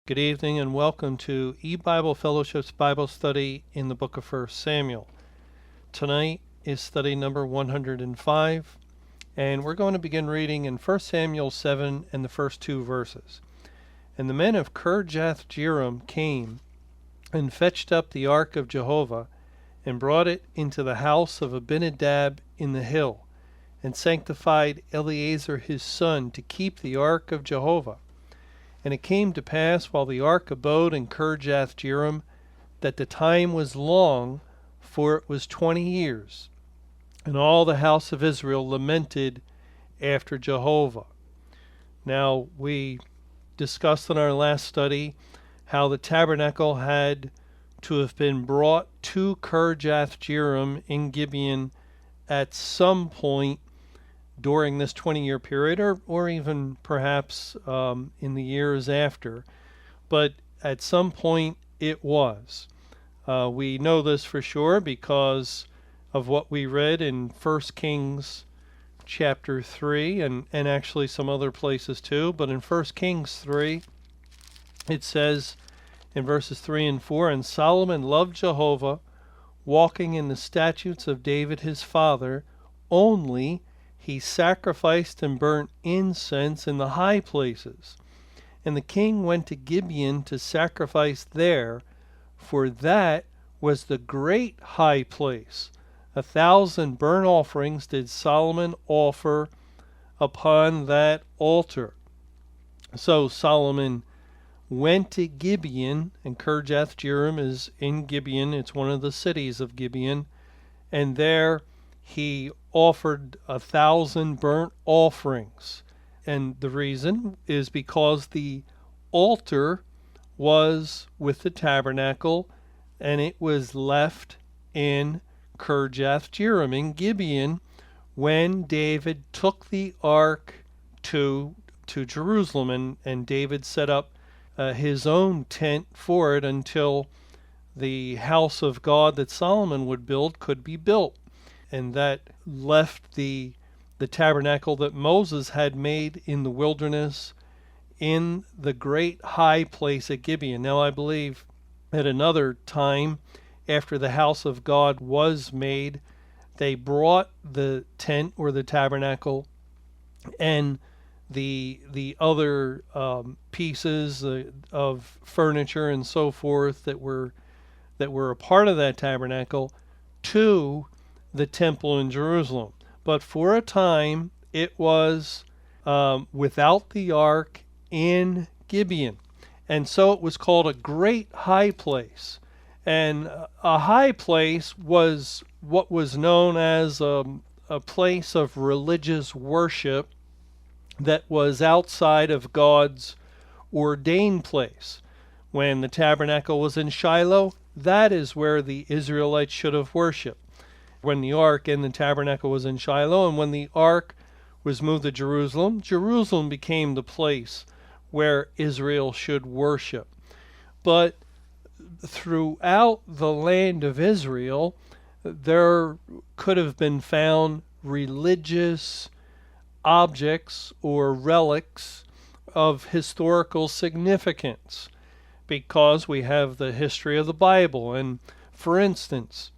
Good evening and welcome to EBible Fellowship's Bible study in the book of 1 Samuel. Tonight is study number 105, and we're going to begin reading in 1 Samuel 7 and the first two verses. And the men of Kirjath-jearim came and fetched up the ark of Jehovah and brought it into the house of Abinadab in the hill, and sanctified Eleazar his son to keep the ark of Jehovah. And it came to pass, while the ark abode in Kirjath-jearim, that the time was long, for it was 20 years. And all the house of Israel lamented after Jehovah. Now, we discussed in our last study how the tabernacle had to have been brought to Kirjath-jearim in Gibeon at some point during this 20-year period, or even perhaps in the years after. But at some point it was. We know this for sure because of what we read in 1 Kings chapter 3, and actually some other places too. But in 1 Kings 3, it says in verses 3 and 4, And Solomon loved Jehovah, walking in the statutes of David his father, only he sacrificed and burnt incense in the high places. And the king went to Gibeon to sacrifice there, for that was the great high place. 1,000 burnt offerings did Solomon offer upon that altar. So Solomon went to Gibeon, and Kirjath-jearim is in Gibeon. It's one of the cities of Gibeon. And there he offered 1,000 burnt offerings. And the reason is because the altar was with the tabernacle, and it was left in Kirjath-jearim in Gibeon when David took the ark to Jerusalem, and David set up his own tent for it until the house of God that Solomon would build could be built. And that left the tabernacle that Moses had made in the wilderness in the great high place at Gibeon. Now, I believe at another time, after the house of God was made, they brought the tent or the tabernacle and the other pieces of furniture and so forth that were a part of that tabernacle to the temple in Jerusalem. But for a time it was without the ark in Gibeon, and so it was called a great high place. And a high place was what was known as a place of religious worship that was outside of God's ordained place. When the tabernacle was in Shiloh, that is where the Israelites should have worshiped. When the ark and the tabernacle was in Shiloh, and when the ark was moved to Jerusalem, Jerusalem became the place where Israel should worship. But throughout the land of Israel, there could have been found religious objects or relics of historical significance, because we have the history of the Bible. And for instance,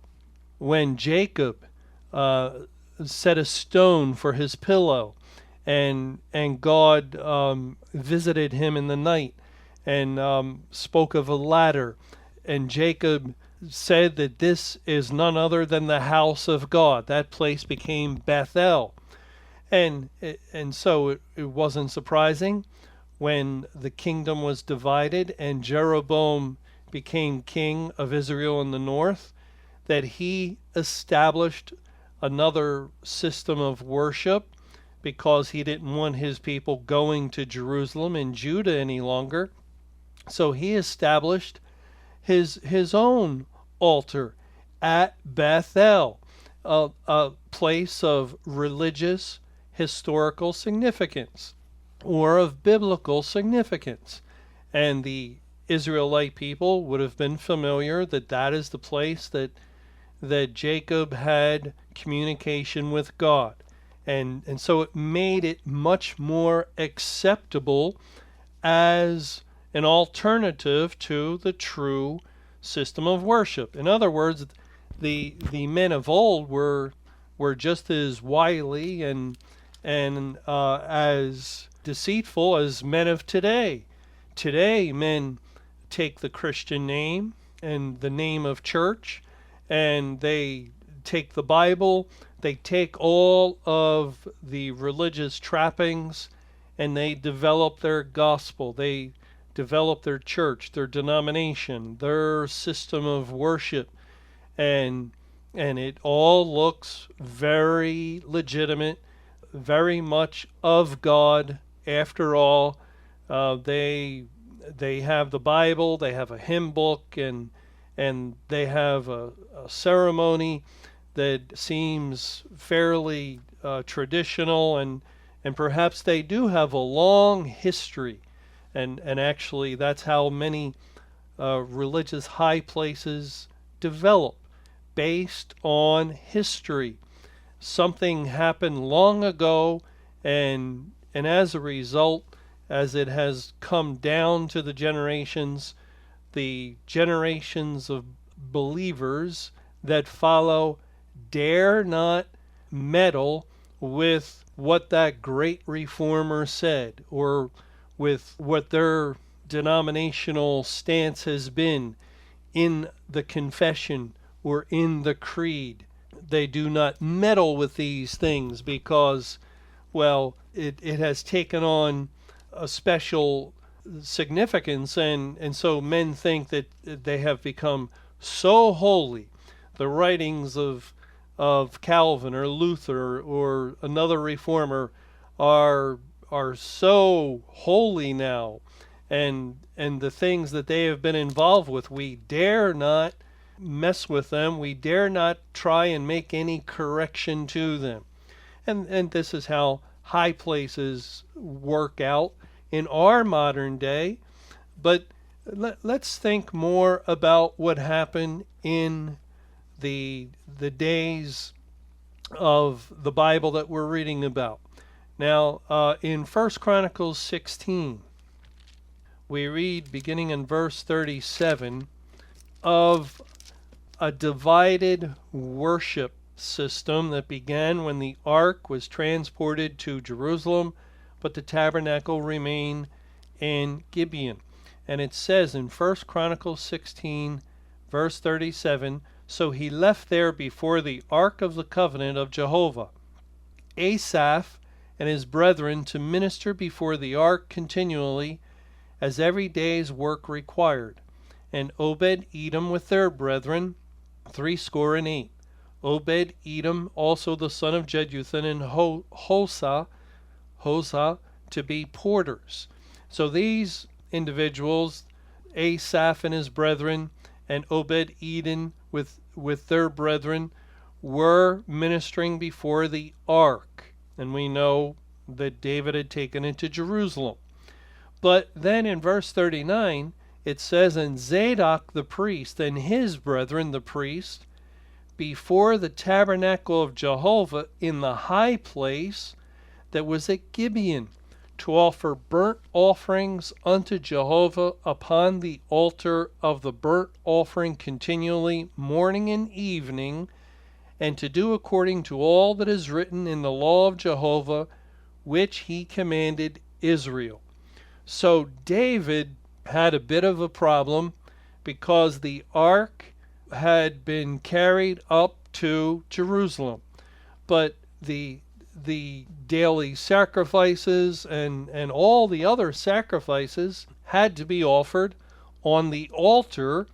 when Jacob set a stone for his pillow, and God visited him in the night and spoke of a ladder, and Jacob said that this is none other than the house of God. That place became Bethel. And so it wasn't surprising when the kingdom was divided and Jeroboam became king of Israel in the north, that he established another system of worship, because he didn't want his people going to Jerusalem and Judah any longer. So he established his own altar at Bethel, a place of religious, historical significance, or of biblical significance. And the Israelite people would have been familiar that that is the place that Jacob had communication with God. And so it made it much more acceptable as an alternative to the true system of worship. In other words, the men of old were just as wily and as deceitful as men of today. Today, men take the Christian name and the name of church, and they take the Bible, they take all of the religious trappings, and they develop their gospel. They develop their church, their denomination, their system of worship, and it all looks very legitimate, very much of God. After all, they have the Bible, they have a hymn book, and they have a ceremony that seems fairly traditional, and perhaps they do have a long history, and actually that's how many religious high places develop, based on history. Something happened long ago, and as a result, as it has come down to the generations of believers that follow dare not meddle with what that great reformer said, or with what their denominational stance has been in the confession or in the creed. They do not meddle with these things because, well, it has taken on a special significance, and so men think that they have become so holy. The writings of Calvin or Luther or another reformer are so holy now, and the things that they have been involved with, we dare not mess with them. We dare not try and make any correction to them. And this is how high places work out in our modern day. But let's think more about what happened in the days of the Bible that we're reading about. Now, in 1 Chronicles 16, we read, beginning in verse 37, of a divided worship system that began when the ark was transported to Jerusalem, but the tabernacle remained in Gibeon. And it says in 1 Chronicles 16, verse 37, so he left there before the ark of the covenant of Jehovah Asaph and his brethren to minister before the ark continually, as every day's work required, and Obed-Edom with their brethren, 68. Obed-Edom also the son of Jeduthun, and Hosah to be porters. So these individuals, Asaph and his brethren, and Obed-Edom with their brethren, were ministering before the ark. And we know that David had taken it to Jerusalem. But then in verse 39, it says, and Zadok the priest and his brethren the priest, before the tabernacle of Jehovah in the high place that was at Gibeon, to offer burnt offerings unto Jehovah upon the altar of the burnt offering continually, morning and evening, and to do according to all that is written in the law of Jehovah, which he commanded Israel. So David had a bit of a problem because the ark had been carried up to Jerusalem, but the daily sacrifices and all the other sacrifices had to be offered on the altar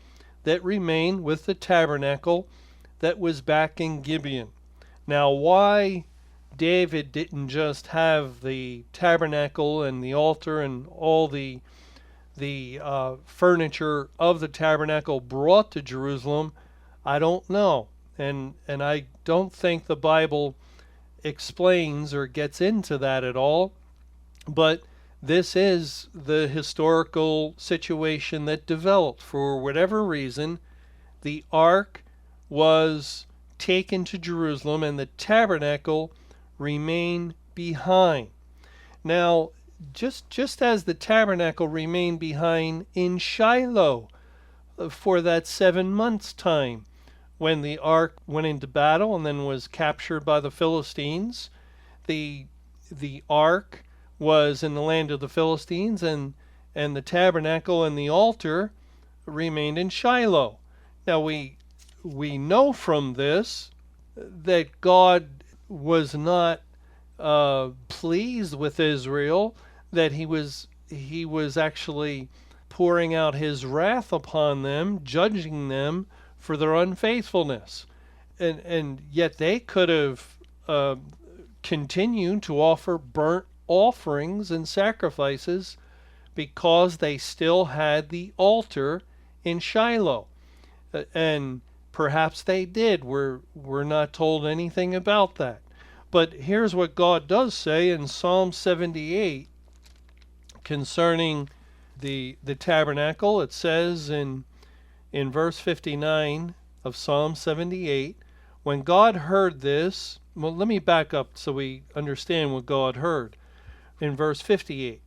that remained with the tabernacle that was back in Gibeon. Now, why David didn't just have the tabernacle and the altar and all the furniture of the tabernacle brought to Jerusalem, I don't know. And I don't think the Bible explains or gets into that at all. But this is the historical situation that developed. For whatever reason, the ark was taken to Jerusalem and the tabernacle remained behind. Now, just as the tabernacle remained behind in Shiloh for that 7 months' time when the ark went into battle and then was captured by the Philistines. The ark was in the land of the Philistines, and the tabernacle and the altar remained in Shiloh. Now we know from this that God was not pleased with Israel, that he was actually pouring out his wrath upon them, judging them for their unfaithfulness. And yet they could have continued to offer burnt offerings and sacrifices because they still had the altar in Shiloh. And perhaps they did. We're not told anything about that. But here's what God does say in Psalm 78 concerning the tabernacle. It says in verse 59 of Psalm 78, when God heard this, well, let me back up so we understand what God heard. In verse 58,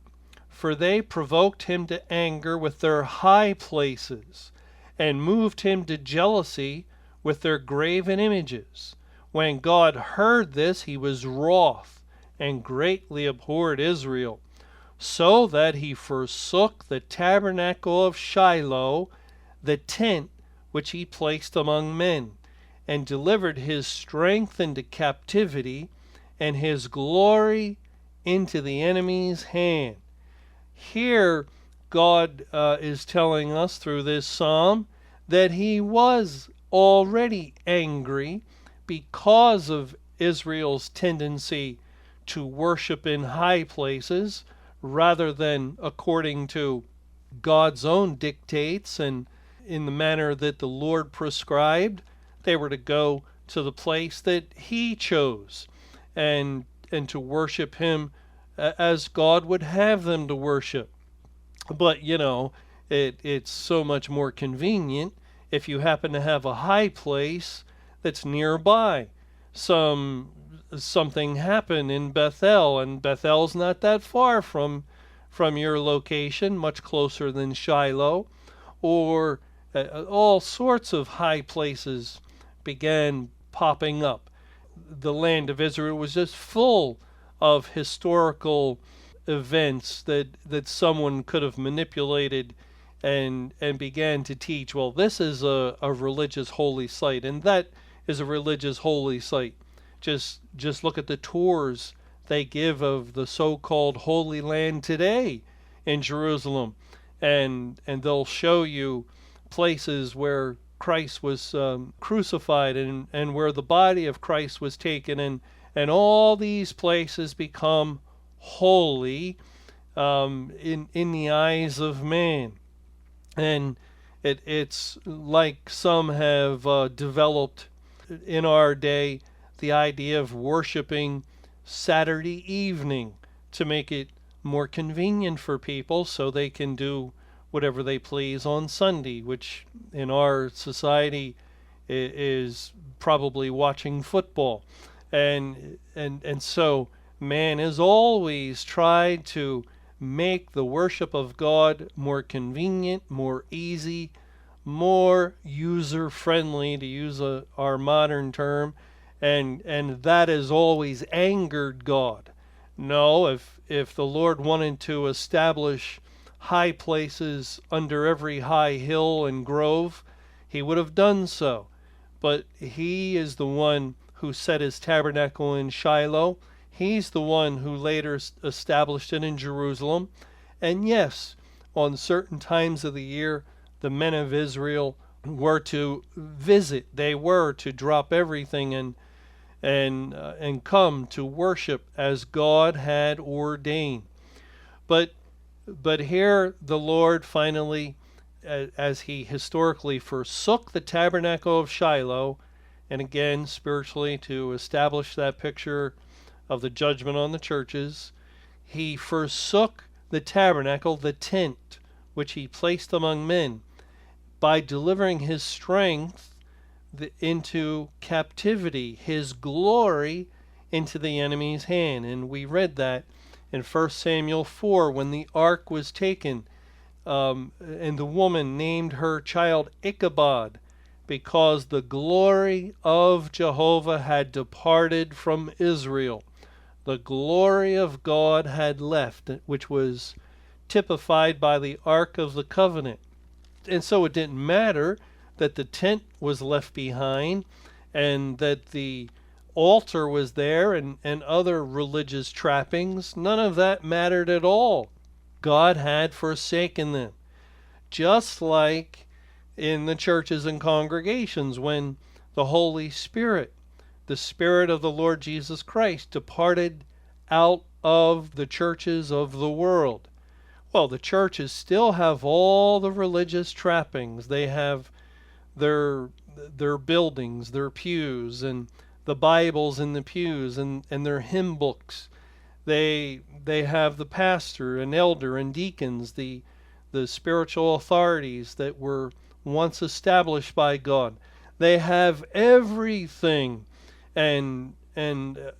for they provoked him to anger with their high places, and moved him to jealousy with their graven images. When God heard this, he was wroth, and greatly abhorred Israel, so that he forsook the tabernacle of Shiloh, the tent which he placed among men, and delivered his strength into captivity, and his glory into the enemy's hand. Here, God is telling us through this psalm that he was already angry because of Israel's tendency to worship in high places rather than according to God's own dictates and in the manner that the Lord prescribed. They were to go to the place that he chose and to worship him as God would have them to worship. But, it's so much more convenient if you happen to have a high place that's nearby. Something happened in Bethel, and Bethel's not that far from your location, much closer than Shiloh, or all sorts of high places began popping up. The land of Israel was just full of historical events that someone could have manipulated and began to teach, well, this is a religious holy site, and that is a religious holy site. Just look at the tours they give of the so-called Holy Land today in Jerusalem, and they'll show you places where Christ was crucified and where the body of Christ was taken, and all these places become holy in the eyes of man. And it's like some have developed in our day the idea of worshiping Saturday evening to make it more convenient for people so they can do whatever they please on Sunday, which in our society is probably watching football. And so man has always tried to make the worship of God more convenient, more easy, more user-friendly, to use our modern term, and that has always angered God. No, if the Lord wanted to establish high places under every high hill and grove, he would have done so. But he is the one who set his tabernacle in Shiloh. He's the one who later established it in Jerusalem. And yes, on certain times of the year, the men of Israel were to visit. They were to drop everything and come to worship as God had ordained. But here the Lord finally, as he historically forsook the tabernacle of Shiloh, and again spiritually to establish that picture of the judgment on the churches, he forsook the tabernacle, the tent, which he placed among men, by delivering his strength into captivity, his glory into the enemy's hand. And we read that In 1 Samuel 4, when the ark was taken, and the woman named her child Ichabod, because the glory of Jehovah had departed from Israel. The glory of God had left, which was typified by the Ark of the Covenant. And so it didn't matter that the tent was left behind and that the altar was there and other religious trappings. None of that mattered at all. God had forsaken them. Just like in the churches and congregations when the Holy Spirit, the Spirit of the Lord Jesus Christ, departed out of the churches of the world. Well, the churches still have all the religious trappings. They have their buildings, their pews, and the Bibles in the pews, and their hymn books. They have the pastor and elder and deacons, the spiritual authorities that were once established by God. They have everything, and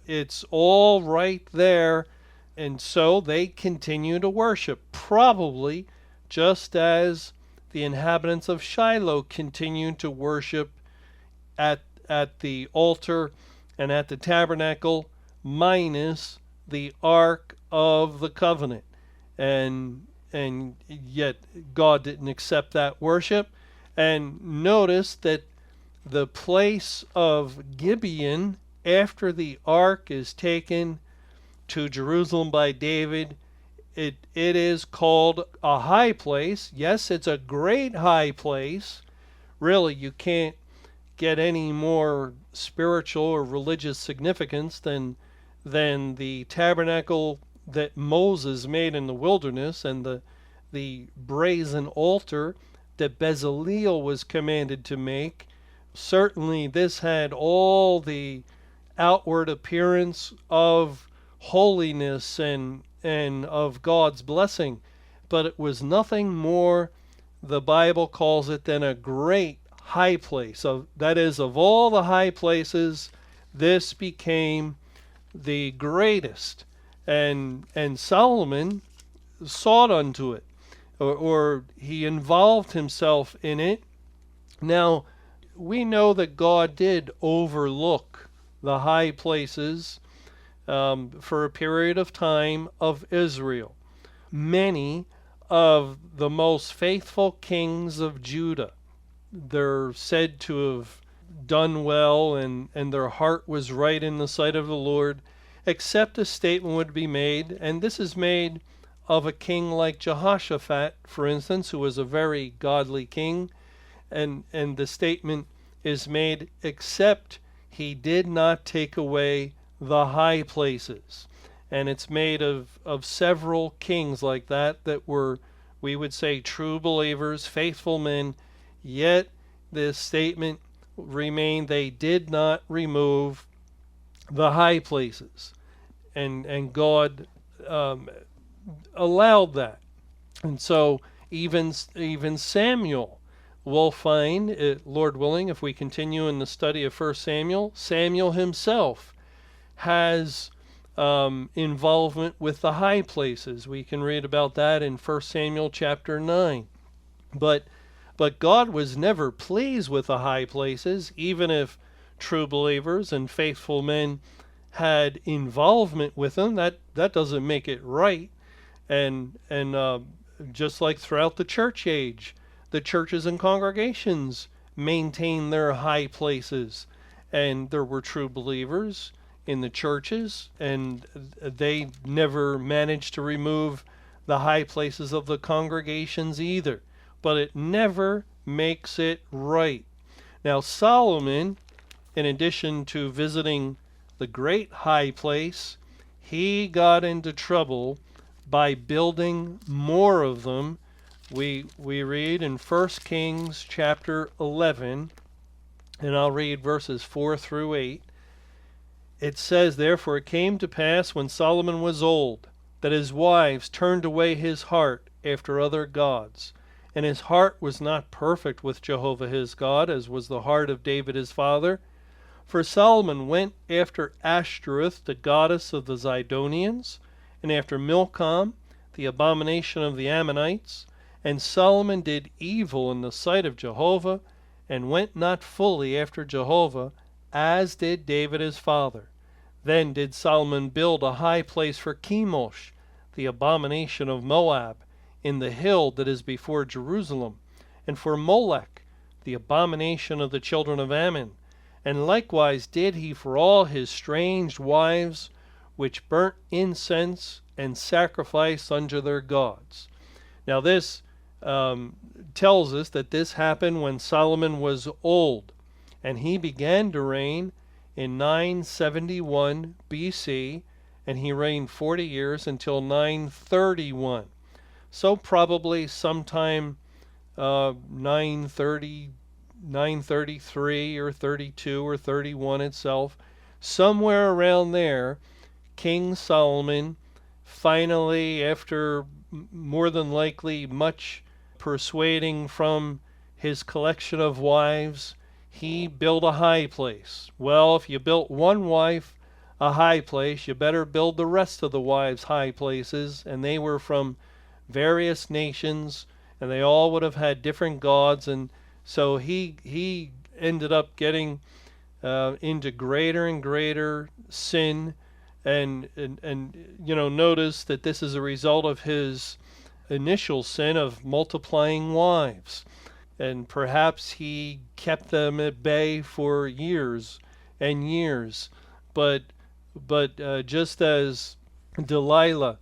it's all right there. And so they continue to worship, probably just as the inhabitants of Shiloh continued to worship at the altar and at the tabernacle, minus the Ark of the Covenant. And yet God didn't accept that worship. And notice that the place of Gibeon, after the ark is taken to Jerusalem by David, it is called a high place. Yes, it's a great high place. Really, you can't get any more spiritual or religious significance than the tabernacle that Moses made in the wilderness and the brazen altar that Bezaleel was commanded to make. Certainly this had all the outward appearance of holiness and of God's blessing, but it was nothing more, the Bible calls it, than a great high place. So that is, of all the high places, this became the greatest. And Solomon sought unto it, or he involved himself in it. Now, we know that God did overlook the high places for a period of time of Israel. Many of the most faithful kings of Judah, they're said to have done well, and their heart was right in the sight of the Lord, except a statement would be made, and this is made of a king like Jehoshaphat, for instance, who was a very godly king, and the statement is made, except he did not take away the high places. And it's made of several kings like that were, we would say, true believers, faithful men, yet this statement remained, they did not remove the high places. And God allowed that. And so even Samuel, we'll find, Lord willing, if we continue in the study of 1 Samuel, Samuel himself has involvement with the high places. We can read about that in 1 Samuel chapter 9. But God was never pleased with the high places, even if true believers and faithful men had involvement with them. That doesn't make it right. And just like throughout the church age, the churches and congregations maintained their high places, and there were true believers in the churches, and they never managed to remove the high places of the congregations either. But it never makes it right. Now Solomon, in addition to visiting the great high place, he got into trouble by building more of them. We read in 1 Kings chapter 11, and I'll read verses 4 through 8. It says, "Therefore it came to pass when Solomon was old, that his wives turned away his heart after other gods. And his heart was not perfect with Jehovah his God, as was the heart of David his father. For Solomon went after Ashtoreth, the goddess of the Zidonians, and after Milcom, the abomination of the Ammonites. And Solomon did evil in the sight of Jehovah, and went not fully after Jehovah, as did David his father. Then did Solomon build a high place for Chemosh, the abomination of Moab, in the hill that is before Jerusalem, and for Molech, the abomination of the children of Ammon. And likewise did he for all his strange wives, which burnt incense and sacrificed unto their gods. Now this tells us that this happened when Solomon was old, and he began to reign in 971 BC, and he reigned 40 years until 931. So probably sometime 930, 933 or 32 or 31 itself, somewhere around there, King Solomon finally, after more than likely much persuading from his collection of wives, he built a high place. Well, if you built one wife a high place, you better build the rest of the wives high places, and they were from various nations, and they all would have had different gods, and so he ended up getting into greater and greater sin, and notice that this is a result of his initial sin of multiplying wives, and perhaps he kept them at bay for years and years, but just as Delilah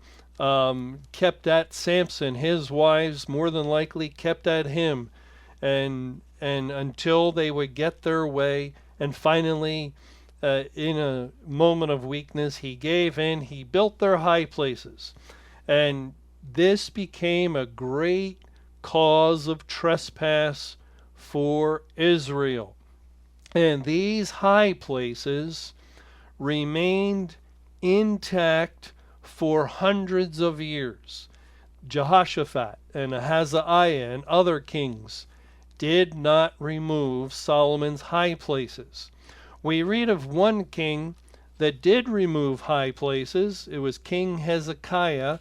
kept at Samson, his wives more than likely kept at him, and until they would get their way, and finally in a moment of weakness he gave in, he built their high places, and this became a great cause of trespass for Israel. And these high places remained intact for hundreds of years. Jehoshaphat and Ahaziah and other kings did not remove Solomon's high places. We read of one king that did remove high places. It was King Hezekiah,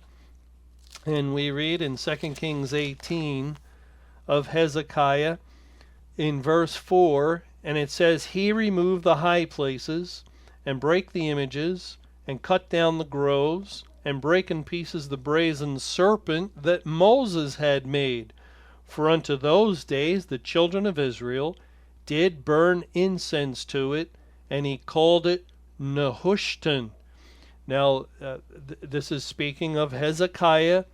and we read in 2 Kings 18 of Hezekiah in verse 4, and it says, "He removed the high places, and brake the images, and cut down the groves, and brake in pieces the brazen serpent that Moses had made. For unto those days the children of Israel did burn incense to it, and he called it Nehushtan." Now, this is speaking of Hezekiah,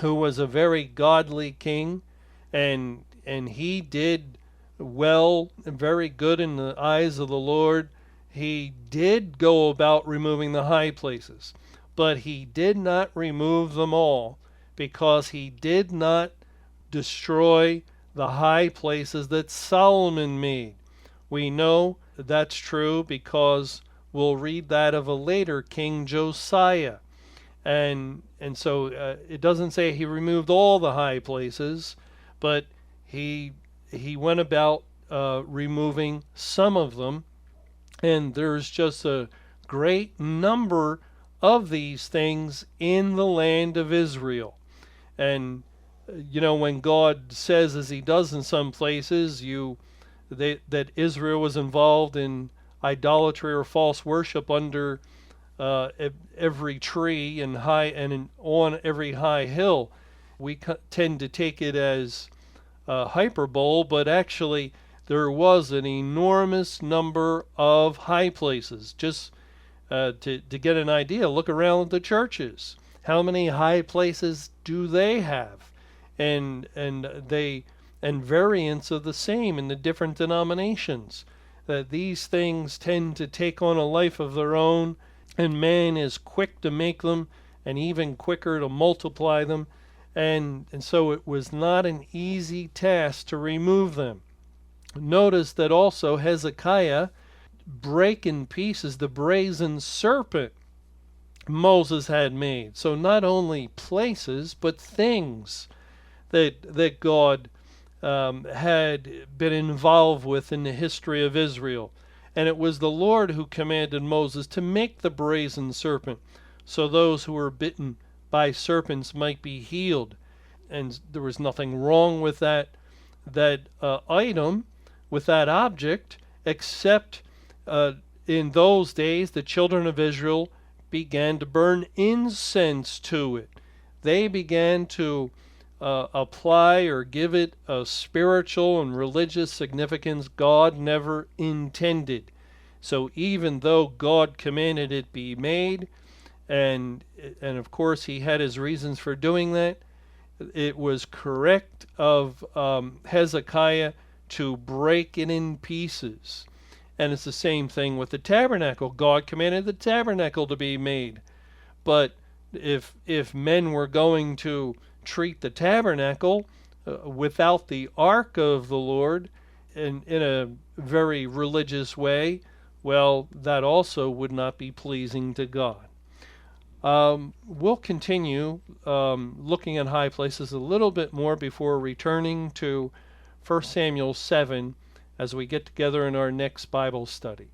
who was a very godly king, and he did well, very good in the eyes of the Lord. He did go about removing the high places, but he did not remove them all, because he did not destroy the high places that Solomon made. We know that's true because we'll read that of a later king, Josiah. And so it doesn't say he removed all the high places, but he went about removing some of them. And there's just a great number of these things in the land of Israel. And when God says, as he does in some places, that Israel was involved in idolatry or false worship under every tree and on every high hill, we tend to take it as hyperbole, but actually there was an enormous number of high places. Just to get an idea, look around at the churches. How many high places do they have? And variants of the same in the different denominations. That these things tend to take on a life of their own, and man is quick to make them and even quicker to multiply them. And so it was not an easy task to remove them. Notice that also Hezekiah break in pieces the brazen serpent Moses had made. So not only places, but things that God had been involved with in the history of Israel. And it was the Lord who commanded Moses to make the brazen serpent. so those who were bitten by serpents might be healed. And there was nothing wrong with that item, with that object, except in those days the children of Israel began to burn incense to it. They began to apply or give it a spiritual and religious significance God never intended. So even though God commanded it be made, and of course he had his reasons for doing that, it was correct of Hezekiah to break it in pieces. And it's the same thing with the tabernacle. God commanded the tabernacle to be made. But if men were going to treat the tabernacle without the ark of the Lord in a very religious way, well, that also would not be pleasing to God. We'll continue looking at high places a little bit more before returning to 1 Samuel 7 as we get together in our next Bible study.